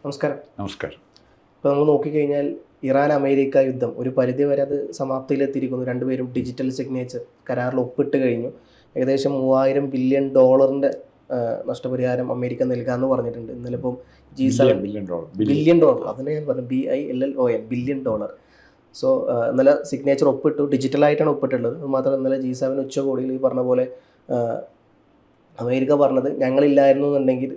നമസ്കാരം. നമസ്കാരം. ഇപ്പോൾ നമ്മൾ നോക്കിക്കഴിഞ്ഞാൽ ഇറാൻ അമേരിക്ക യുദ്ധം ഒരു പരിധി വരെ അത് സമാപ്തിയിലെത്തിയിരിക്കുന്നു. രണ്ടുപേരും ഡിജിറ്റൽ സിഗ്നേച്ചർ കരാറിൽ ഒപ്പിട്ട് കഴിഞ്ഞു. ഏകദേശം $3000 ബില്യൺ നഷ്ടപരിഹാരം അമേരിക്ക നൽകാമെന്ന് പറഞ്ഞിട്ടുണ്ട്. ഇന്നലെ ഇപ്പം ബില്യൺ ഡോളർ അതിനെ ഞാൻ പറഞ്ഞു, BILLON ബില്യൺ ഡോളർ. സോ ഇന്നലെ സിഗ്നേച്ചർ ഒപ്പിട്ടു, ഡിജിറ്റലായിട്ടാണ് ഒപ്പിട്ടുള്ളത്. അത് മാത്രമല്ല ഇന്നലെ G7 ഉച്ചകോടിയിൽ ഈ പറഞ്ഞ പോലെ അമേരിക്ക പറഞ്ഞത് ഞങ്ങളില്ലായിരുന്നു എന്നുണ്ടെങ്കിൽ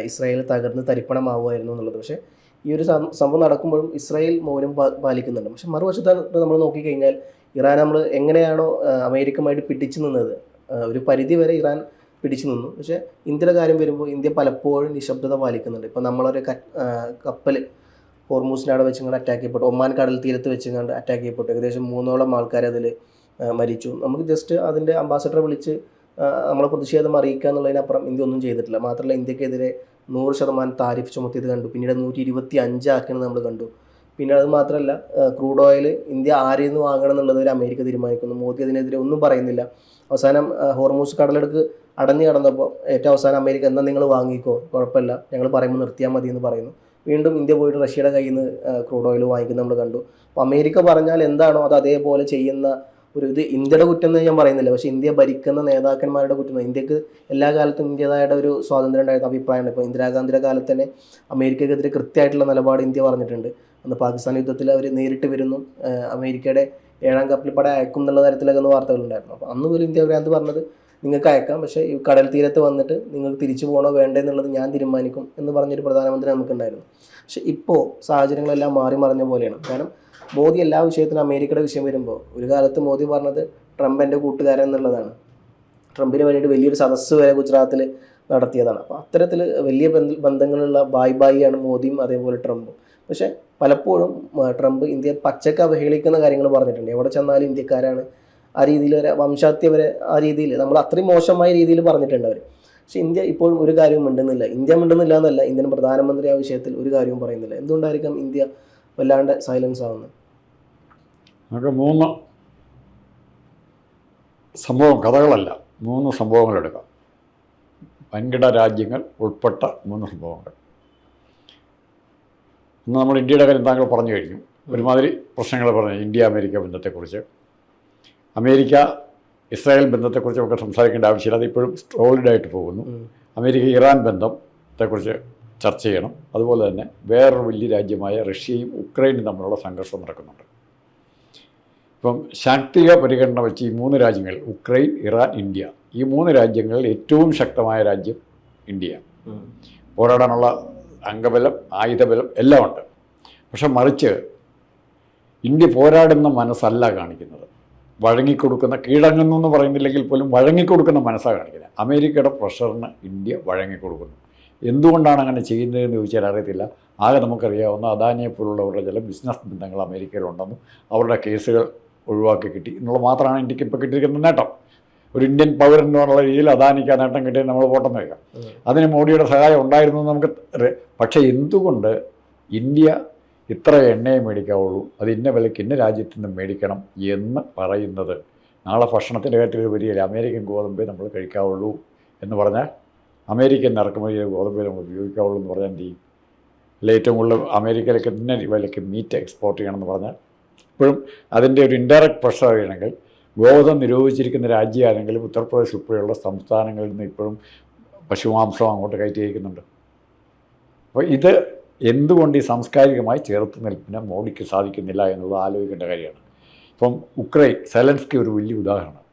ഇസ്രായേൽ തകർന്ന് തരിപ്പണമാവുമായിരുന്നു എന്നുള്ളത്. പക്ഷേ ഈ ഒരു സംഭവം നടക്കുമ്പോഴും ഇസ്രായേൽ മൗനം പാലിക്കുന്നുണ്ട്. പക്ഷെ മറുവശത്ത് നമ്മൾ നോക്കിക്കഴിഞ്ഞാൽ ഇറാൻ നമ്മൾ എങ്ങനെയാണോ അമേരിക്കയുമായിട്ട് പിടിച്ചു നിന്നത്, ഒരു പരിധി വരെ ഇറാൻ പിടിച്ചു നിന്നു. പക്ഷേ ഇന്ത്യയുടെ കാര്യം വരുമ്പോൾ ഇന്ത്യ പലപ്പോഴും നിശബ്ദത പാലിക്കുന്നുണ്ട്. ഇപ്പോൾ നമ്മളൊരു കപ്പൽ ഹോർമൂസിനവിടെ വെച്ചിങ്ങാണ്ട് അറ്റാക്ക് ചെയ്യപ്പെട്ടു, ഒമാൻ കടൽ തീരത്ത് വെച്ചിങ്ങാണ്ട് അറ്റാക്ക് ചെയ്യപ്പെട്ടു. ഏകദേശം 3ഓളം ആൾക്കാർ അതിൽ മരിച്ചു. നമുക്ക് ജസ്റ്റ് അതിൻ്റെ അംബാസഡറെ വിളിച്ച് നമ്മളെ പ്രതിഷേധം അറിയിക്കുക എന്നുള്ളതിനപ്പുറം ഇന്ത്യ ഒന്നും ചെയ്തിട്ടില്ല. മാത്രമല്ല ഇന്ത്യക്കെതിരെ 100% താരിഫ് ചുമത്തിയത് കണ്ടു. പിന്നീട് 125 ആക്കുന്നത് നമ്മൾ കണ്ടു. പിന്നെ അത് മാത്രമല്ല ക്രൂഡ് ഓയിൽ ഇന്ത്യ ആരിൽ നിന്ന് വാങ്ങണം എന്നുള്ളത് ഒരു അമേരിക്ക തീരുമാനിക്കുന്നു. മോദി അതിനെതിരെ ഒന്നും പറയുന്നില്ല. അവസാനം ഹോർമൂസ് കടലെടുക്ക് അടഞ്ഞു കിടന്നപ്പോൾ ഏറ്റവും അവസാനം അമേരിക്ക എന്നാൽ നിങ്ങൾ വാങ്ങിക്കോ, കുഴപ്പമില്ല, ഞങ്ങൾ പറയുമ്പോൾ നിർത്തിയാൽ മതി എന്ന് പറയുന്നു. വീണ്ടും ഇന്ത്യ പോയിട്ട് റഷ്യയുടെ കയ്യിൽ നിന്ന് ക്രൂഡ് ഓയിൽ വാങ്ങിക്കുന്നത് നമ്മൾ കണ്ടു. അപ്പോൾ അമേരിക്ക പറഞ്ഞാൽ എന്താണോ അത് അതേപോലെ ചെയ്യുന്ന ഇത് ഇന്ത്യയുടെ കുറ്റം എന്ന് ഞാൻ പറയുന്നില്ല. പക്ഷേ ഇന്ത്യ ഭരിക്കുന്ന നേതാക്കന്മാരുടെ കുറ്റം. ഇന്ത്യക്ക് എല്ലാ കാലത്തും ഇന്ത്യയുടേതായ ഒരു സ്വാതന്ത്ര്യം ഉണ്ടായിരുന്ന അഭിപ്രായമാണ്. ഇപ്പോൾ ഇന്ദിരാഗാന്ധിയുടെ കാലത്ത് തന്നെ അമേരിക്കക്കെതിരെ കൃത്യമായിട്ടുള്ള നിലപാട് ഇന്ത്യ പറഞ്ഞിട്ടുണ്ട്. അന്ന് പാകിസ്ഥാൻ യുദ്ധത്തിൽ അവർ നേരിട്ട് വരുന്നു, അമേരിക്കയുടെ 7ാം കപ്പൽപ്പട അയക്കും എന്നുള്ള തരത്തിലൊക്കെ വാർത്തകളുണ്ടായിരുന്നു. അപ്പോൾ അന്ന് പോലും ഇന്ത്യ ഭ്രാന്ത് പറഞ്ഞത് നിങ്ങൾക്ക് അയക്കാം, പക്ഷേ ഈ കടൽ തീരത്ത് വന്നിട്ട് നിങ്ങൾക്ക് തിരിച്ചു പോകണോ വേണ്ടേ എന്നുള്ളത് ഞാൻ തീരുമാനിക്കും എന്ന് പറഞ്ഞൊരു പ്രധാനമന്ത്രി നമുക്കുണ്ടായിരുന്നു. പക്ഷേ ഇപ്പോൾ സാഹചര്യങ്ങളെല്ലാം മാറി മറിഞ്ഞ പോലെയാണ്. കാരണം മോദി എല്ലാ വിഷയത്തിനും അമേരിക്കയുടെ വിഷയം വരുമ്പോൾ ഒരു കാലത്ത് മോദി പറഞ്ഞത് ട്രംപ് എൻ്റെ കൂട്ടുകാരൻ എന്നുള്ളതാണ്. ട്രംപിന് വേണ്ടിയിട്ട് വലിയൊരു സദസ്സ് വരെ ഗുജറാത്തിൽ നടത്തിയതാണ്. അപ്പോൾ അത്തരത്തിൽ വലിയ ബന്ധങ്ങളുള്ള ബായിയാണ് മോദിയും അതേപോലെ ട്രംപും. പക്ഷേ പലപ്പോഴും ട്രംപ് ഇന്ത്യയെ പച്ചക്ക് അവഹേളിക്കുന്ന കാര്യങ്ങൾ പറഞ്ഞിട്ടുണ്ട്. എവിടെ ചെന്നാലും ഇന്ത്യക്കാരാണ്, ആ രീതിയിൽ വരെ വംശാത്യ വരെ ആ രീതിയിൽ നമ്മൾ അത്രയും മോശമായ രീതിയിൽ പറഞ്ഞിട്ടുണ്ട് അവർ. പക്ഷേ ഇന്ത്യ ഇപ്പോഴും ഒരു കാര്യവും മിണ്ടുന്നില്ല. ഇന്ത്യ മിണ്ടുന്നില്ല എന്നല്ല, ഇന്ത്യൻ പ്രധാനമന്ത്രി ആ വിഷയത്തിൽ ഒരു കാര്യവും പറയുന്നില്ല. എന്തുകൊണ്ടായിരിക്കാം ഇന്ത്യ വല്ലാണ്ട് സൈലൻസ് ആവുന്നത്? നമുക്ക് 3 കഥകളല്ല, 3 സംഭവങ്ങളെടുക്കാം. വൻകിട രാജ്യങ്ങൾ ഉൾപ്പെട്ട 3 സംഭവങ്ങൾ. ഇന്ന് നമ്മൾ ഇന്ത്യയുടെ കാര്യം താങ്കൾ പറഞ്ഞു കഴിഞ്ഞു. ഒരുമാതിരി പ്രശ്നങ്ങൾ പറഞ്ഞു, ഇന്ത്യ അമേരിക്ക ബന്ധത്തെക്കുറിച്ച്, അമേരിക്ക ഇസ്രായേൽ ബന്ധത്തെക്കുറിച്ച് നമുക്ക് സംസാരിക്കേണ്ട ആവശ്യമില്ല, അത് ഇപ്പോഴും സോളിഡായിട്ട് പോകുന്നു. അമേരിക്ക ഇറാൻ ബന്ധത്തെക്കുറിച്ച് ചർച്ച ചെയ്യണം. അതുപോലെ തന്നെ വേറൊരു വലിയ രാജ്യമായ റഷ്യയും ഉക്രൈനും തമ്മിലുള്ള സംഘർഷം നടക്കുന്നുണ്ട്. ഇപ്പം ശാക്തിക പരിഗണന വെച്ച് ഈ 3 രാജ്യങ്ങൾ, ഉക്രൈൻ, ഇറാൻ, ഇന്ത്യ, ഈ 3 രാജ്യങ്ങളിൽ ഏറ്റവും ശക്തമായ രാജ്യം ഇന്ത്യയാണ്. പോരാടാനുള്ള അംഗബലം, ആയുധബലം എല്ലാം ഉണ്ട്. പക്ഷെ മറിച്ച് ഇന്ത്യ പോരാടുന്ന മനസ്സല്ല കാണിക്കുന്നത്, വഴങ്ങിക്കൊടുക്കുന്ന, കീഴടങ്ങുന്നു എന്ന് പറയുന്നില്ലെങ്കിൽ പോലും വഴങ്ങിക്കൊടുക്കുന്ന മനസ്സാണ് കാണിക്കുന്നത്. അമേരിക്കയുടെ പ്രഷറിന് ഇന്ത്യ വഴങ്ങിക്കൊടുക്കുന്നു. എന്തുകൊണ്ടാണ് അങ്ങനെ ചെയ്യുന്നതെന്ന് ചോദിച്ചാൽ അറിയത്തില്ല. ആകെ നമുക്കറിയാവുന്ന അദാനിയെപ്പോലുള്ളവരുടെ ചില ബിസിനസ് ബന്ധങ്ങൾ അമേരിക്കയിലുണ്ടെന്നും അവരുടെ കേസുകൾ ഒഴിവാക്കി കിട്ടി എന്നുള്ള മാത്രമാണ് ഇന്ത്യക്ക് ഇപ്പോൾ കിട്ടിയിരിക്കുന്ന നേട്ടം. ഒരു ഇന്ത്യൻ പൗരൻ എന്നുള്ള രീതിയിൽ അദാനിക്ക് ആ നേട്ടം കിട്ടിയാൽ നമ്മൾ വോട്ടം വയ്ക്കാം. അതിന് മോഡിയുടെ സഹായം ഉണ്ടായിരുന്നു നമുക്ക്. പക്ഷേ എന്തുകൊണ്ട് ഇന്ത്യ ഇത്ര എണ്ണയെ മേടിക്കാവുള്ളൂ, അത് ഇന്ന വിലയ്ക്ക് ഇന്ന രാജ്യത്തു നിന്ന് മേടിക്കണം എന്ന് പറയുന്നത്? നാളെ ഭക്ഷണത്തിൻ്റെ കാര്യത്തിൽ വരികയില്ല, അമേരിക്കൻ ഗോതമ്പേ നമ്മൾ കഴിക്കാവുള്ളൂ എന്ന് പറഞ്ഞാൽ, അമേരിക്കൻ ഇറക്കുമതി ചെയ്ത ഗോതമ്പേ നമ്മൾ ഉപയോഗിക്കാവുള്ളൂ എന്ന് പറഞ്ഞാൽ എന്ത് ചെയ്യും? അല്ല, ഏറ്റവും കൂടുതൽ അമേരിക്കയിലേക്ക് ഇന്ന വിലയ്ക്ക് മീറ്റ് എക്സ്പോർട്ട് ചെയ്യണമെന്ന് പറഞ്ഞാൽ ഇപ്പോഴും അതിൻ്റെ ഒരു ഇൻഡയറക്റ്റ് പ്രഷർ അറിയണമെങ്കിൽ ഗോതമ്പ് നിരോധിച്ചിരിക്കുന്ന രാജ്യമാണെങ്കിലും ഉത്തർപ്രദേശ് ഉൾപ്പെടെയുള്ള സംസ്ഥാനങ്ങളിൽ നിന്ന് ഇപ്പോഴും പശുമാംസം അങ്ങോട്ട് കയറ്റി അയക്കുന്നുണ്ട്. അപ്പോൾ ഇത് എന്തുകൊണ്ട് ഈ സാംസ്കാരികമായി ചേർത്ത് നിൽപ്പിന് മോഡിക്ക് സാധിക്കുന്നില്ല എന്നുള്ളത് ആലോചിക്കേണ്ട കാര്യമാണ്. ഇപ്പം ഉക്രൈൻ, സെലൻസ്കി ഒരു വലിയ ഉദാഹരണം.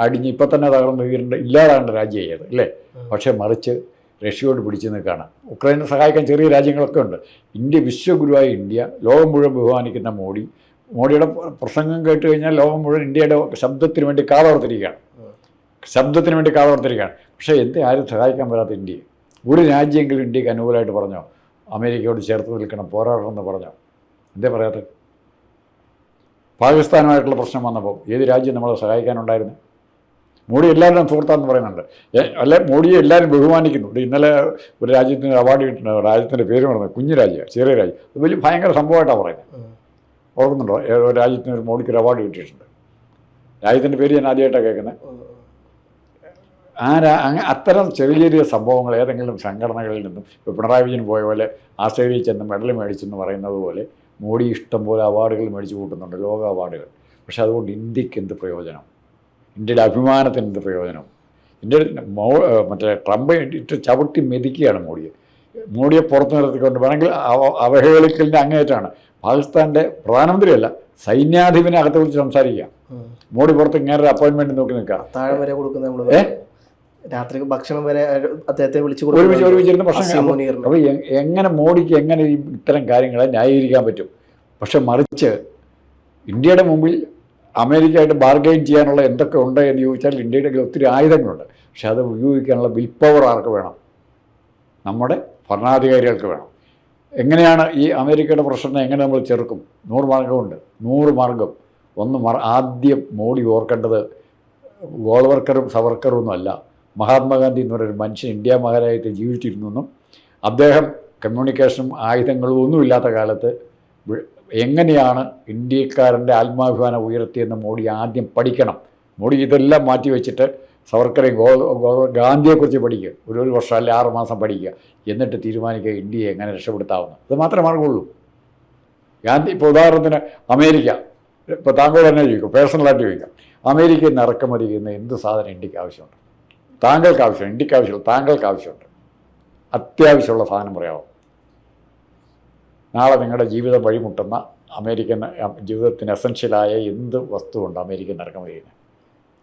അടിഞ്ഞ് ഇപ്പം തന്നെ തകർന്ന് ഇല്ലാതാകേണ്ട രാജ്യമായത് അല്ലേ? പക്ഷേ മറിച്ച് റഷ്യയോട് പിടിച്ചു നിൽക്കുകയാണ്. ഉക്രൈനെ സഹായിക്കാൻ ചെറിയ രാജ്യങ്ങളൊക്കെ ഉണ്ട്. ഇന്ത്യ, വിശ്വഗുരുവായ ഇന്ത്യ, ലോകം മുഴുവൻ ബഹുമാനിക്കുന്ന മോഡിയുടെ പ്രസംഗം കേട്ട് കഴിഞ്ഞാൽ ലോകം മുഴുവൻ ഇന്ത്യയുടെ ശബ്ദത്തിന് വേണ്ടി കാതോർത്തിരിക്കുകയാണ്. പക്ഷേ ആരും സഹായിക്കാൻ വരാത്ത ഇന്ത്യയെ ഒരു രാജ്യമെങ്കിലും ഇന്ത്യക്ക് അനുകൂലമായിട്ട് പറഞ്ഞോ, അമേരിക്കയോട് ചേർത്ത് നിൽക്കണം, പോരാടണമെന്ന് പറഞ്ഞോ? എന്തേ പറയാത്തത്? പാകിസ്ഥാനുമായിട്ടുള്ള പ്രശ്നം വന്നപ്പോൾ ഏത് രാജ്യം നമ്മളെ സഹായിക്കാനുണ്ടായിരുന്നു? മോഡി എല്ലാവരും സുഹൃത്താന്ന് പറയുന്നുണ്ട്. അല്ലെ, മോഡിയെ എല്ലാവരും ബഹുമാനിക്കുന്നു. ഇന്നലെ ഒരു രാജ്യത്തിന് അവാർഡ് കിട്ടുന്നുണ്ട്, രാജ്യത്തിൻ്റെ പേര് പറയുന്നത് കുഞ്ഞു രാജ്യമാണ്, ചെറിയ രാജ്യം. അത് വലിയ ഭയങ്കര സംഭവമായിട്ടാണ് പറയുന്നത്. ഓർക്കുന്നുണ്ടോ? ഒരു രാജ്യത്തിന് ഒരു മോഡിക്ക് ഒരു അവാർഡ് കിട്ടിയിട്ടുണ്ട്. രാജ്യത്തിൻ്റെ പേര് ഞാൻ ആദ്യമായിട്ടാണ് കേൾക്കുന്നത്. അത്തരം ചെറിയ ചെറിയ സംഭവങ്ങൾ ഏതെങ്കിലും സംഘടനകളിൽ നിന്നും ഇപ്പോൾ പിണറായി വിജയൻ പോയ പോലെ ആസ്ട്രേലിയയിൽ ചെന്ന് മെഡൽ മേടിച്ചെന്ന് പറയുന്നത് പോലെ മോഡി ഇഷ്ടം പോലെ അവാർഡുകൾ മേടിച്ച് കൂട്ടുന്നുണ്ട്, ലോക അവാർഡുകൾ. പക്ഷെ അതുകൊണ്ട് ഇന്ത്യക്ക് എന്ത് പ്രയോജനം? ഇന്ത്യയുടെ അഭിമാനത്തിന് എന്ത് പ്രയോജനം? ഇന്ത്യയുടെ മറ്റേ ട്രംപ് ഇട്ട് ചവിട്ടി മെതിക്കുകയാണ് മോഡിയെ പുറത്തു നിർത്തിക്കൊണ്ട്. വേണമെങ്കിൽ അവഹേളിക്കലിൻ്റെ അങ്ങേയറ്റാണ്. പാകിസ്ഥാൻ്റെ പ്രധാനമന്ത്രിയല്ല, സൈന്യാധിപനെ അകത്ത് വിളിച്ച് സംസാരിക്കുക. മോഡി പുറത്ത് ഇങ്ങനെ അപ്പോയിൻമെൻറ്റ് നോക്കി നിൽക്കുക. താഴെ വരെ കൊടുക്കുന്ന നമ്മൾ രാത്രി ഭക്ഷണം വരെ അദ്ദേഹത്തെ വിളിച്ച് ഒരുമിച്ചിരുന്ന പ്രശ്നം. അപ്പോൾ എങ്ങനെ മോഡിക്ക് എങ്ങനെ ഇത്തരം കാര്യങ്ങളെ ന്യായീകരിക്കാൻ പറ്റും? പക്ഷെ മറിച്ച് ഇന്ത്യയുടെ മുമ്പിൽ അമേരിക്കയായിട്ട് ബാർഗെയിൻ ചെയ്യാനുള്ള എന്തൊക്കെ ഉണ്ട് എന്ന് ചോദിച്ചാൽ ഇന്ത്യയുടെ ഒത്തിരി ആയുധങ്ങളുണ്ട്. പക്ഷെ അത് ഉപയോഗിക്കാനുള്ള വിൽ പവർ ആർക്ക് വേണം? നമ്മുടെ ഭരണാധികാരികൾക്ക് വേണം. എങ്ങനെയാണ് ഈ അമേരിക്കയുടെ പ്രശ്നം എങ്ങനെ നമ്മൾ ചെറുക്കും? 100 മാർഗമുണ്ട്. 100 മാർഗം. ആദ്യം മോഡി ഓർക്കേണ്ടത് ഗോൾവർക്കറും സവർക്കറും ഒന്നുമല്ല, മഹാത്മാഗാന്ധി എന്ന് പറയുന്ന മനുഷ്യൻ ഇന്ത്യ മഹാരാജ്യത്ത് ജീവിച്ചിരുന്നെന്നും അദ്ദേഹം കമ്മ്യൂണിക്കേഷനും ആയുധങ്ങളും ഒന്നുമില്ലാത്ത കാലത്ത് എങ്ങനെയാണ് ഇന്ത്യക്കാരൻ്റെ ആത്മാഭിമാനം ഉയർത്തിയെന്ന് മോഡി ആദ്യം പഠിക്കണം. മോഡി ഇതെല്ലാം മാറ്റി വെച്ചിട്ട് സവർക്കറേയും ഗാന്ധിയെക്കുറിച്ച് പഠിക്കുക. ഒരു വർഷം അല്ലെ 6 മാസം പഠിക്കുക. എന്നിട്ട് തീരുമാനിക്കുക ഇന്ത്യയെ എങ്ങനെ രക്ഷപ്പെടുത്താവുന്നു. അത് മാത്രമേ മാർഗമുള്ളൂ. ഗാന്ധി ഇപ്പോൾ ഉദാഹരണത്തിന് അമേരിക്ക, ഇപ്പോൾ താങ്കൾ തന്നെ ചോദിക്കും, പേഴ്സണലായിട്ട് ചോദിക്കാം, അമേരിക്കയിൽ നിന്ന് ഇറക്കുമതി ചെയ്യുന്ന എന്ത് സാധനം ഇന്ത്യക്ക് ആവശ്യമുണ്ട്? താങ്കൾക്ക് ആവശ്യമുണ്ട്, ഇന്ത്യക്ക് ആവശ്യമുള്ള, താങ്കൾക്ക് ആവശ്യമുണ്ട്. അത്യാവശ്യമുള്ള സാധനം പറയാമോ? നാളെ നിങ്ങളുടെ ജീവിതം വഴിമുട്ടുന്ന അമേരിക്കൻ ജീവിതത്തിന് എസൻഷ്യലായ എന്ത് വസ്തുവുണ്ട് അമേരിക്കൻ ഇറക്കുമതി ചെയ്യുന്നത്?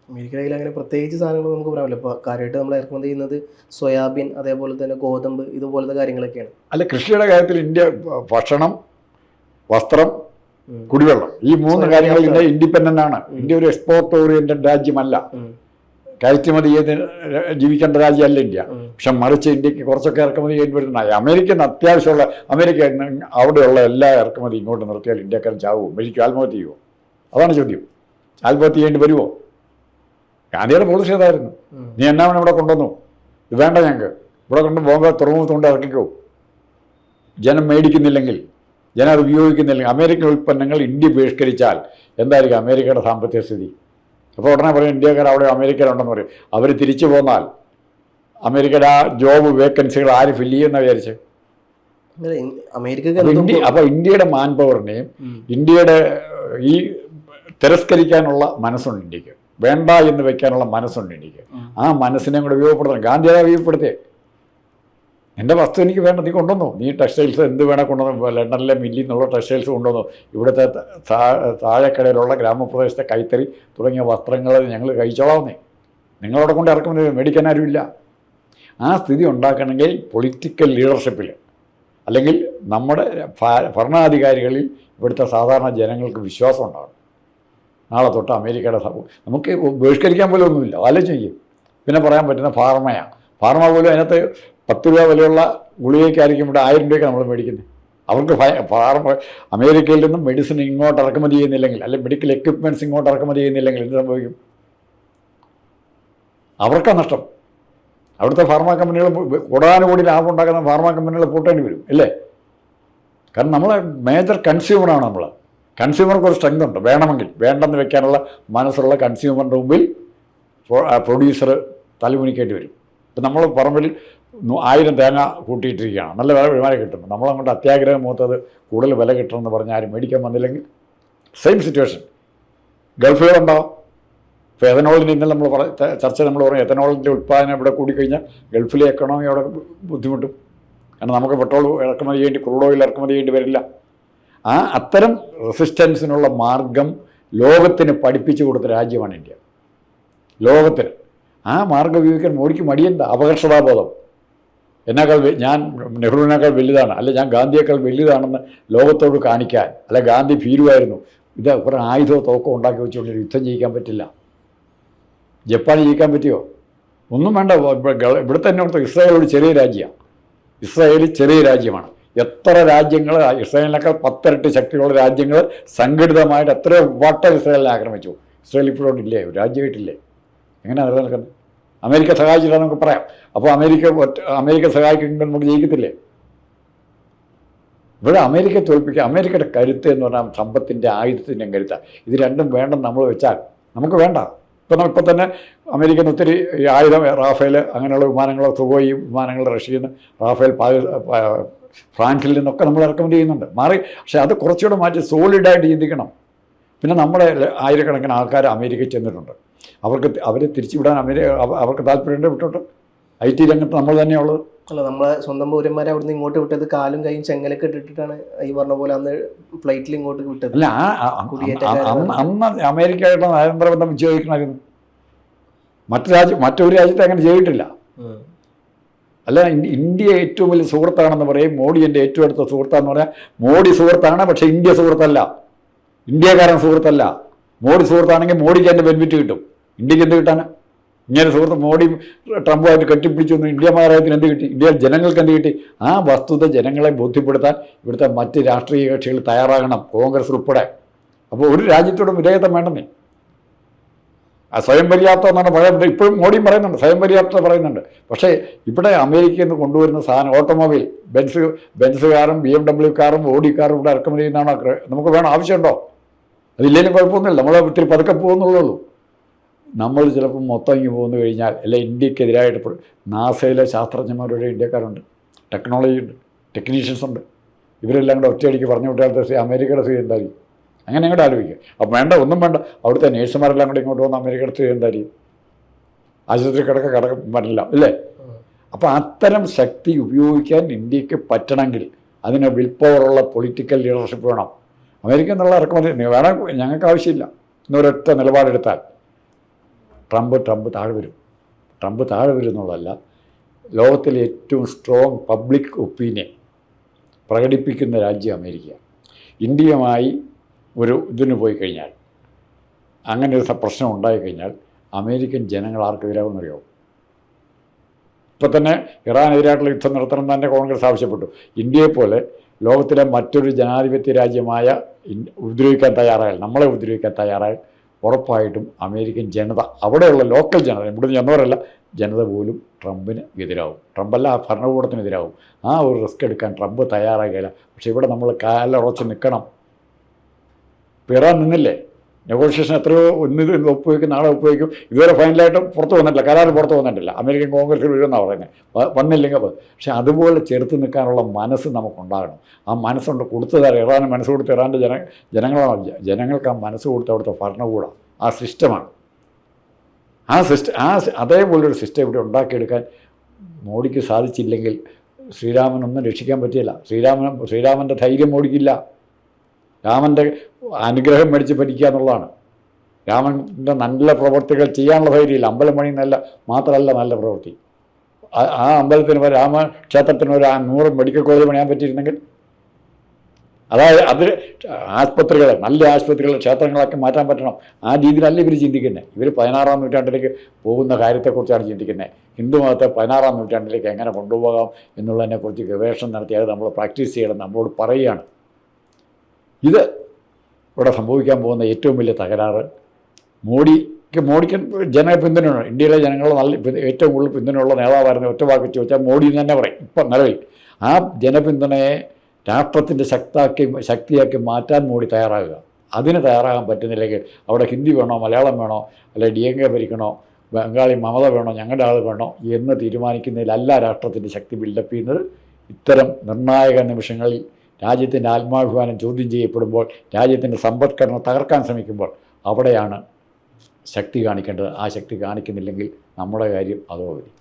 അമേരിക്കയുടെ കയ്യിൽ അങ്ങനെ പ്രത്യേകിച്ച് സാധനങ്ങൾ നമുക്ക് പറയാമല്ലോ. ഇപ്പോൾ കാര്യമായിട്ട് നമ്മൾ ഇറക്കുമതി ചെയ്യുന്നത് സോയാബീൻ, അതേപോലെ തന്നെ ഗോതമ്പ്, ഇതുപോലത്തെ കാര്യങ്ങളൊക്കെയാണ്. അല്ല, കൃഷിയുടെ കാര്യത്തിൽ ഇന്ത്യ ഭക്ഷണം, വസ്ത്രം, കുടിവെള്ളം, ഈ 3 കാര്യങ്ങളിൽ ഇന്ത്യ ഇൻഡിപെൻഡൻ്റ് ആണ്. ഇന്ത്യ ഒരു എക്സ്പോർട്ട് ഓറിയൻറ്റഡ് രാജ്യമല്ല, കയറ്റുമതി ചെയ്ത് ജീവിക്കേണ്ട രാജ്യമല്ല ഇന്ത്യ. പക്ഷെ മറിച്ച് ഇന്ത്യക്ക് കുറച്ചൊക്കെ ഇറക്കുമതി ചെയ്യേണ്ടി വരുന്നുണ്ടായി. അമേരിക്കൻ അത്യാവശ്യമുള്ള അമേരിക്ക അവിടെയുള്ള എല്ലാ ഇറക്കുമതി ഇങ്ങോട്ട് നിർത്തിയാൽ ഇന്ത്യക്കാരൻ ചാവുമോ? അമേരിക്ക ആത്മഹത്യ ചെയ്യുമോ? അതാണ് ചോദ്യം. ആത്മഹത്യ ചെയ്യേണ്ടി വരുമോ? ഗാന്ധിയുടെ പോളിസി അതായിരുന്നു. നീ എന്നാ ഇവിടെ കൊണ്ടുവന്നു, ഇത് വേണ്ട, ഞങ്ങൾക്ക് ഇവിടെ കൊണ്ട് ബോംബെ തുറമുഖത്ത് കൊണ്ട് ഇറക്കിക്കോ. ജനം മേടിക്കുന്നില്ലെങ്കിൽ, ജനം അത് ഉപയോഗിക്കുന്നില്ലെങ്കിൽ, അമേരിക്കൻ ഉൽപ്പന്നങ്ങൾ ഇന്ത്യ ബഹിഷ്കരിച്ചാൽ എന്തായിരിക്കും അമേരിക്കയുടെ സാമ്പത്തിക സ്ഥിതി? അപ്പോൾ ഉടനെ പറയും ഇന്ത്യക്കാർ അവിടെ അമേരിക്കയിലുണ്ടെന്ന് പറയും. അവർ തിരിച്ചു പോന്നാൽ അമേരിക്കയുടെ ആ ജോബ് വേക്കൻസികൾ ആര് ഫില്ല് ചെയ്യുമെന്ന് വിചാരിച്ച്? അപ്പോൾ ഇന്ത്യയുടെ മാൻ പവറിനെയും ഇന്ത്യയുടെ ഈ തിരസ്കരിക്കാനുള്ള മനസ്സുണ്ട് ഇന്ത്യക്ക്, വേണ്ട എന്ന് വെക്കാനുള്ള മനസ്സുണ്ട് ഇന്ത്യക്ക്. ആ മനസ്സിനെ കൂടെ ഉപയോഗപ്പെടുത്തണം. ഗാന്ധി അതാ ഉപയോഗപ്പെടുത്തിയേ. എൻ്റെ വസ്തു എനിക്ക് വേണ്ട, നീ കൊണ്ടുവന്നു. നീ ടെക്സ്റ്റൈൽസ് എന്ത് വേണേൽ കൊണ്ടുവന്നു. ലണ്ടനിലെ മില്ലിൽ നിന്നുള്ള ടെക്സ്റ്റൈൽസ് കൊണ്ടുവന്നു. ഇവിടുത്തെ താഴെക്കടയിലുള്ള ഗ്രാമപ്രദേശത്തെ കൈത്തറി തുടങ്ങിയ വസ്ത്രങ്ങൾ ഞങ്ങൾ കഴിച്ചോളാവുന്നേ. നിങ്ങളവിടെ കൊണ്ട് ഇറക്കുമ്പോൾ മേടിക്കാൻ ആരുമില്ല. ആ സ്ഥിതി ഉണ്ടാക്കണമെങ്കിൽ പൊളിറ്റിക്കൽ ലീഡർഷിപ്പിൽ, അല്ലെങ്കിൽ നമ്മുടെ ഭരണാധികാരികളിൽ ഇവിടുത്തെ സാധാരണ ജനങ്ങൾക്ക് വിശ്വാസം ഉണ്ടാകും. നാളെ തൊട്ട് അമേരിക്കയുടെ നമുക്ക് ബഹിഷ്കരിക്കാൻ പോലും ഒന്നുമില്ല, ആലോചിക്കും. പിന്നെ പറയാൻ പറ്റുന്ന ഫാർമ പോലും അതിനകത്ത് 10 രൂപ വിലയുള്ള ഗുളികയ്ക്കായിരിക്കും ഇവിടെ 1000 രൂപയ്ക്ക് നമ്മൾ മേടിക്കുന്നത്. അവർക്ക് അമേരിക്കയിൽ നിന്നും മെഡിസിൻ ഇങ്ങോട്ട് ഇറക്കുമതി ചെയ്യുന്നില്ലെങ്കിൽ, അല്ലെങ്കിൽ മെഡിക്കൽ എക്യുപ്മെൻറ്റ്സ് ഇങ്ങോട്ട് ഇറക്കുമതി ചെയ്യുന്നില്ലെങ്കിൽ എന്ത് സംഭവിക്കും? അവർക്കാണ് നഷ്ടം. അവിടുത്തെ ഫാർമ കമ്പനികൾ കോടാനുകൂടി ലാഭം ഉണ്ടാക്കുന്ന ഫാർമ കമ്പനികൾ പൂട്ടേണ്ടി വരും, അല്ലേ? കാരണം നമ്മളെ മേജർ കൺസ്യൂമറാണ് നമ്മൾ. കൺസ്യൂമർക്ക് ഒരു സ്ട്രെങ്ത് ഉണ്ട്. വേണമെങ്കിൽ വേണ്ടെന്ന് വെക്കാനുള്ള മനസ്സുള്ള കൺസ്യൂമറിൻ്റെ മുമ്പിൽ പ്രൊഡ്യൂസർ തലമുനിക്കേണ്ടി വരും. ഇപ്പം നമ്മൾ പറമ്പിൽ 1000 തേങ്ങ കൂട്ടിയിട്ടിരിക്കുകയാണ്, നല്ല വില കിട്ടുന്നു. നമ്മളങ്ങോട്ട് അത്യാഗ്രഹം മൂത്തത് കൂടുതൽ വില കിട്ടണമെന്ന് പറഞ്ഞാൽ ആരും മേടിക്കാൻ വന്നില്ലെങ്കിൽ സെയിം സിറ്റുവേഷൻ ഗൾഫിലുണ്ടാവും. ഇപ്പോൾ എഥനോളിന് ഇന്നലെ നമ്മൾ നമ്മൾ പറയും, എഥനോളിൻ്റെ ഉൽപ്പാദനം ഇവിടെ കൂടിക്കഴിഞ്ഞാൽ ഗൾഫിലെ എക്കണോമി അവിടെ ബുദ്ധിമുട്ടും. കാരണം നമുക്ക് പെട്രോൾ ഇറക്കുമതി ചെയ്യേണ്ടി, ക്രൂഡ് ഓയിൽ ഇറക്കുമതി ചെയ്യേണ്ടി വരില്ല. അത്തരം റെസിസ്റ്റൻസിനുള്ള മാർഗം ലോകത്തിന് പഠിപ്പിച്ചു കൊടുത്ത രാജ്യമാണ് ഇന്ത്യ. ലോകത്തിന് ആ മാർഗം ഉപയോഗിക്കാൻ മോഡിക്ക് മടിയെന്താ? അപകർഷതാബോധം. ഞാൻ നെഹ്റുവിനേക്കാൾ വലുതാണ്, അല്ല ഞാൻ ഗാന്ധിയേക്കാൾ വലുതാണെന്ന് ലോകത്തോട് കാണിക്കാൻ. അല്ല ഗാന്ധി ഭീരുവായിരുന്നു. ഇത് കുറേ ആയുധമോ തോക്കോ ഉണ്ടാക്കി വെച്ചുകൊണ്ട് യുദ്ധം ജയിക്കാൻ പറ്റില്ല. ജപ്പാൻ ജയിക്കാൻ പറ്റിയോ? ഒന്നും വേണ്ട. ഇവിടെ തന്നെ ഓർത്ത് ഇസ്രായേൽ ഒരു ചെറിയ രാജ്യമാണ്. ഇസ്രായേൽ ചെറിയ രാജ്യമാണ്. എത്ര രാജ്യങ്ങൾ ഇസ്രായേലിനേക്കാൾ 10 ഇരട്ടി ശക്തിയുള്ള രാജ്യങ്ങൾ സംഘടിതമായിട്ട് എത്രയോ വട്ടം ഇസ്രായേലിനെ ആക്രമിച്ചു. ഇസ്രായേൽ ഇപ്പോഴോട്ടില്ലേ, രാജ്യമായിട്ടില്ലേ? എങ്ങനെയാണ് നിലനിൽക്കുന്നത്? അമേരിക്ക സഹായിച്ചില്ല നമുക്ക് പറയാം. അപ്പോൾ അമേരിക്ക സഹായിക്കുമ്പോൾ നമുക്ക് ജയിക്കത്തില്ലേ? ഇവിടെ അമേരിക്ക തോൽപ്പിക്കുക. അമേരിക്കയുടെ കരുത്ത് എന്ന് പറഞ്ഞാൽ സമ്പത്തിൻ്റെ ആയുധത്തിൻ്റെയും കരുത്താണ്. ഇത് രണ്ടും വേണ്ടെന്ന് നമ്മൾ വെച്ചാൽ നമുക്ക് വേണ്ട. ഇപ്പം തന്നെ അമേരിക്കയിൽ നിന്ന് ഒത്തിരി ഈ ആയുധം റാഫേൽ അങ്ങനെയുള്ള വിമാനങ്ങൾ, സുഖോയി വിമാനങ്ങൾ റഷ്യയിൽ നിന്ന്, റാഫേൽ ഫ്രാൻസിൽ നിന്നൊക്കെ നമ്മൾ ഇറക്കുമതി ചെയ്യുന്നുണ്ട്. പക്ഷേ അത് കുറച്ചുകൂടെ മാറ്റി സോളിഡായിട്ട് ചിന്തിക്കണം. പിന്നെ നമ്മുടെ ആയിരക്കണക്കിന് ആൾക്കാർ അമേരിക്കയിൽ ചെന്നിട്ടുണ്ട്. അവർ തിരിച്ചുവിടാൻ അവർക്ക് താല്പര്യമുണ്ട്, വിട്ടോട്ട്. IT രംഗത്ത് നമ്മൾ തന്നെയുള്ളത്. അല്ല, നമ്മളെ സ്വന്തം പൗരന്മാരെ അവിടുന്ന് ഇങ്ങോട്ട് വിട്ടത് കാലും കൈയും ചെങ്ങലൊക്കെ ഇട്ടിട്ടാണ് ഈ പറഞ്ഞ പോലെ അന്ന് ഫ്ലൈറ്റിൽ ഇങ്ങോട്ട് വിട്ടത്. അല്ല, അന്ന് അമേരിക്കയായിട്ടുള്ള നയതന്ത്രബന്ധം വിച്ഛേദിക്കണമായിരുന്നു. മറ്റൊരു രാജ്യത്ത് അങ്ങനെ ചെയ്തിട്ടില്ല. അല്ല, ഇന്ത്യ ഏറ്റവും വലിയ സുഹൃത്താണെന്ന് പറയും. മോഡി എൻ്റെ ഏറ്റവും അടുത്ത സുഹൃത്താന്ന് പറയാം. മോഡി സുഹൃത്താണ്, പക്ഷേ ഇന്ത്യ സുഹൃത്തല്ല. ഇന്ത്യക്കാരൻ സുഹൃത്തല്ല. മോഡി സുഹൃത്താണെങ്കിൽ മോഡിക്ക് എൻ്റെ ബെനിഫിറ്റ് കിട്ടും. ഇന്ത്യക്ക് എന്ത് കിട്ടാൻ? ഇങ്ങനെ സുഹൃത്ത് മോഡി ട്രംപുമായിട്ട് കെട്ടിപ്പിടിച്ചൊന്നും ഇന്ത്യ മഹാരാജ്യത്തിന് എന്ത് കിട്ടി? ഇന്ത്യയിൽ ജനങ്ങൾക്ക് എന്ത് കിട്ടി? ആ വസ്തുത ജനങ്ങളെ ബോധ്യപ്പെടുത്താൻ ഇവിടുത്തെ മറ്റ് രാഷ്ട്രീയ കക്ഷികൾ തയ്യാറാകണം, കോൺഗ്രസ് ഉൾപ്പെടെ. അപ്പോൾ ഒരു രാജ്യത്തോടും വിധേയത്വം വേണ്ടെന്നേ. സ്വയം പര്യാപ്തം എന്നാണ് പറയുന്നത്. ഇപ്പോഴും മോഡിയും പറയുന്നുണ്ട്, സ്വയം പര്യാപ്തത പറയുന്നുണ്ട്. പക്ഷേ ഇവിടെ അമേരിക്കയിൽ നിന്ന് കൊണ്ടുവരുന്ന സാധനം ഓട്ടോമൊബൈൽ, ബെൻസ് കാറും BMW കാറും ഓഡി കാറും ഇവിടെ ഇറക്കുമതി ചെയ്യുന്നതാണ് നമുക്ക് വേണം, ആവശ്യമുണ്ടോ? അതില്ലെങ്കിലും കുഴപ്പമൊന്നുമില്ല, നമ്മൾ ഒത്തിരി പതുക്കെ പോകുന്നുള്ളൂ. നമ്മൾ ചിലപ്പോൾ മൊത്തം ഇങ്ങ് പോന്നു കഴിഞ്ഞാൽ, അല്ലെ ഇന്ത്യക്കെതിരായിട്ട് നാസയിലെ ശാസ്ത്രജ്ഞന്മാരുടെ ഇന്ത്യക്കാരുണ്ട്, ടെക്നോളജി ഉണ്ട്, ടെക്നീഷ്യൻസ് ഉണ്ട്. ഇവരെല്ലാം കൂടെ ഒറ്റയടിക്ക് പറഞ്ഞു വിട്ടാൽ അമേരിക്കയുടെ സ്ഥിതി എന്തായിരിക്കും? അങ്ങനെ അങ്ങോട്ട് ആലോചിക്കുക. അപ്പം ഒന്നും വേണ്ട, അവിടുത്തെ നേഴ്സുമാരെല്ലാം കൂടെ ഇങ്ങോട്ട് വന്ന് അമേരിക്കയുടെ സ്ഥിതി എന്തായിരിക്കും? ആശുപത്രി കിടക്ക പറ്റില്ല, അല്ലേ? അപ്പോൾ അത്തരം ശക്തി ഉപയോഗിക്കാൻ ഇന്ത്യക്ക് പറ്റണമെങ്കിൽ അതിന് വിൽ പവറുള്ള പൊളിറ്റിക്കൽ ലീഡർഷിപ്പ് വേണം. അമേരിക്ക എന്നുള്ള ഇറക്കുമതി വേണം, ഞങ്ങൾക്ക് ആവശ്യമില്ല എന്നൊരൊറ്റ നിലപാടെടുത്താൽ ട്രംപ് താഴെ വരും. ട്രംപ് താഴെ വരും എന്നുള്ളതല്ല, ലോകത്തിലെ ഏറ്റവും സ്ട്രോങ് പബ്ലിക് ഒപ്പീനിയൻ പ്രകടിപ്പിക്കുന്ന രാജ്യം അമേരിക്ക. ഇന്ത്യയുമായി ഒരു ഇതിന് പോയി കഴിഞ്ഞാൽ, അങ്ങനെ ഒരു പ്രശ്നം ഉണ്ടായിക്കഴിഞ്ഞാൽ അമേരിക്കൻ ജനങ്ങൾ ആർക്കെതിരാകുമെന്നറിയാവും. ഇപ്പോൾ തന്നെ ഇറാനെതിരായിട്ടുള്ള യുദ്ധം നടത്തണം തന്നെ കോൺഗ്രസ് ആവശ്യപ്പെട്ടു. ഇന്ത്യയെപ്പോലെ ലോകത്തിലെ മറ്റൊരു ജനാധിപത്യ രാജ്യമായ ഉപദ്രവിക്കാൻ തയ്യാറായാൽ, നമ്മളെ ഉപദ്രവിക്കാൻ തയ്യാറായാൽ ഉറപ്പായിട്ടും അമേരിക്കൻ ജനത, അവിടെയുള്ള ലോക്കൽ ജനത, ഇവിടുന്ന് ചെന്നവരല്ല, ജനത പോലും ട്രംപിന് എതിരാവും. ട്രംപല്ല, ആ ഭരണകൂടത്തിനെതിരാവും. ആ ഒരു റിസ്ക് എടുക്കാൻ ട്രംപ് തയ്യാറാകില്ല. പക്ഷേ ഇവിടെ നമ്മൾ കാലുറച്ച് നിൽക്കണം. ഇറാൻ നിന്നില്ലേ? നെഗോഷിയേഷൻ എത്രയോ ഇന്ന് ഒപ്പുവയ്ക്കും, നാളെ ഒപ്പുവയ്ക്കും. ഇതുവരെ ഫൈനലായിട്ട് പുറത്ത് വന്നിട്ടില്ല, കരാർ പുറത്ത് വന്നിട്ടില്ല. അമേരിക്കൻ കോൺഗ്രസ്സിൽ വരുമെന്നാണ് പറയുന്നത്, വന്നില്ലെങ്കിൽ. പക്ഷേ അതുപോലെ ചെറുത്ത് നിൽക്കാനുള്ള മനസ്സ് നമുക്കുണ്ടാകണം. ആ മനസ്സുണ്ട്, കൊടുത്തതാണ് ഇറാന് മനസ്സ് കൊടുത്ത് ഇറാൻ്റെ ജനങ്ങളാണ്. ജനങ്ങൾക്ക് ആ മനസ്സ് കൊടുത്ത് അവിടുത്തെ ഭരണകൂടം, ആ സിസ്റ്റമാണ്. അതേപോലൊരു സിസ്റ്റം ഇവിടെ ഉണ്ടാക്കിയെടുക്കാൻ മോഡിക്ക് സാധിച്ചില്ലെങ്കിൽ ശ്രീരാമനൊന്നും രക്ഷിക്കാൻ പറ്റില്ല. ശ്രീരാമൻ്റെ ധൈര്യം മോഡിക്കില്ല. രാമൻ്റെ അനുഗ്രഹം മേടിച്ച് പഠിക്കുക എന്നുള്ളതാണ്. രാമൻ്റെ നല്ല പ്രവൃത്തികൾ ചെയ്യാനുള്ള ധൈര്യമില്ല. അമ്പലം പണിയുന്നതല്ല മാത്രമല്ല നല്ല പ്രവൃത്തി. ആ അമ്പലത്തിന് രാമക്ഷേത്രത്തിന് ഒരു 100 മെഡിക്കൽ കോളേജ് പണിയാൻ പറ്റിയിരുന്നെങ്കിൽ, അതായത് അത് ആശുപത്രികളെ, നല്ല ആശുപത്രികളെ ക്ഷേത്രങ്ങളൊക്കെ മാറ്റാൻ പറ്റണം. ആ രീതിയിലല്ല ഇവർ ചിന്തിക്കുന്നത്. ഇവർ 16-ാം നൂറ്റാണ്ടിലേക്ക് പോകുന്ന കാര്യത്തെക്കുറിച്ചാണ് ചിന്തിക്കുന്നത്. ഹിന്ദു മതത്തെ 16-ാം നൂറ്റാണ്ടിലേക്ക് എങ്ങനെ കൊണ്ടുപോകാം എന്നുള്ളതിനെക്കുറിച്ച് ഗവേഷണം നടത്തി അത് നമ്മൾ പ്രാക്ടീസ് ചെയ്യണം, നമ്മളോട് പറയുകയാണ്. ഇത് ഇവിടെ സംഭവിക്കാൻ പോകുന്ന ഏറ്റവും വലിയ തകരാറ് മോഡിക്ക് ജന പിന്തുണയാണ്. ഇന്ത്യയിലെ ജനങ്ങളുടെ ഏറ്റവും കൂടുതൽ പിന്തുണയുള്ള നേതാവായിരുന്നു. ഒറ്റ വാക്ക് ചോദിച്ചാൽ മോഡി എന്ന് തന്നെ പറയും. ഇപ്പം നിലവിൽ ആ ജനപിന്തുണയെ രാഷ്ട്രത്തിൻ്റെ ശക്തിയാക്കി മാറ്റാൻ മോഡി തയ്യാറാകുക. അതിന് തയ്യാറാകാൻ പറ്റുന്നില്ലെങ്കിൽ അവിടെ ഹിന്ദി വേണോ, മലയാളം വേണോ, അല്ലെങ്കിൽ DMK ഭരിക്കണോ, ബംഗാളി മമത വേണോ, ഞങ്ങളുടെ ആൾ വേണോ എന്ന് തീരുമാനിക്കുന്നതിലല്ല രാഷ്ട്രത്തിൻ്റെ ശക്തി ബിൽഡപ്പ് ചെയ്യുന്നത്. ഇത്തരം നിർണായക നിമിഷങ്ങളിൽ രാജ്യത്തിൻ്റെ ആത്മാഭിമാനം ചോദ്യം ചെയ്യപ്പെടുമ്പോൾ, രാജ്യത്തിൻ്റെ സമ്പദ്ഘടന തകർക്കാൻ ശ്രമിക്കുമ്പോൾ അവിടെയാണ് ശക്തി കാണിക്കേണ്ടത്. ആ ശക്തി കാണിക്കുന്നില്ലെങ്കിൽ നമ്മുടെ കാര്യം അതോ വരും.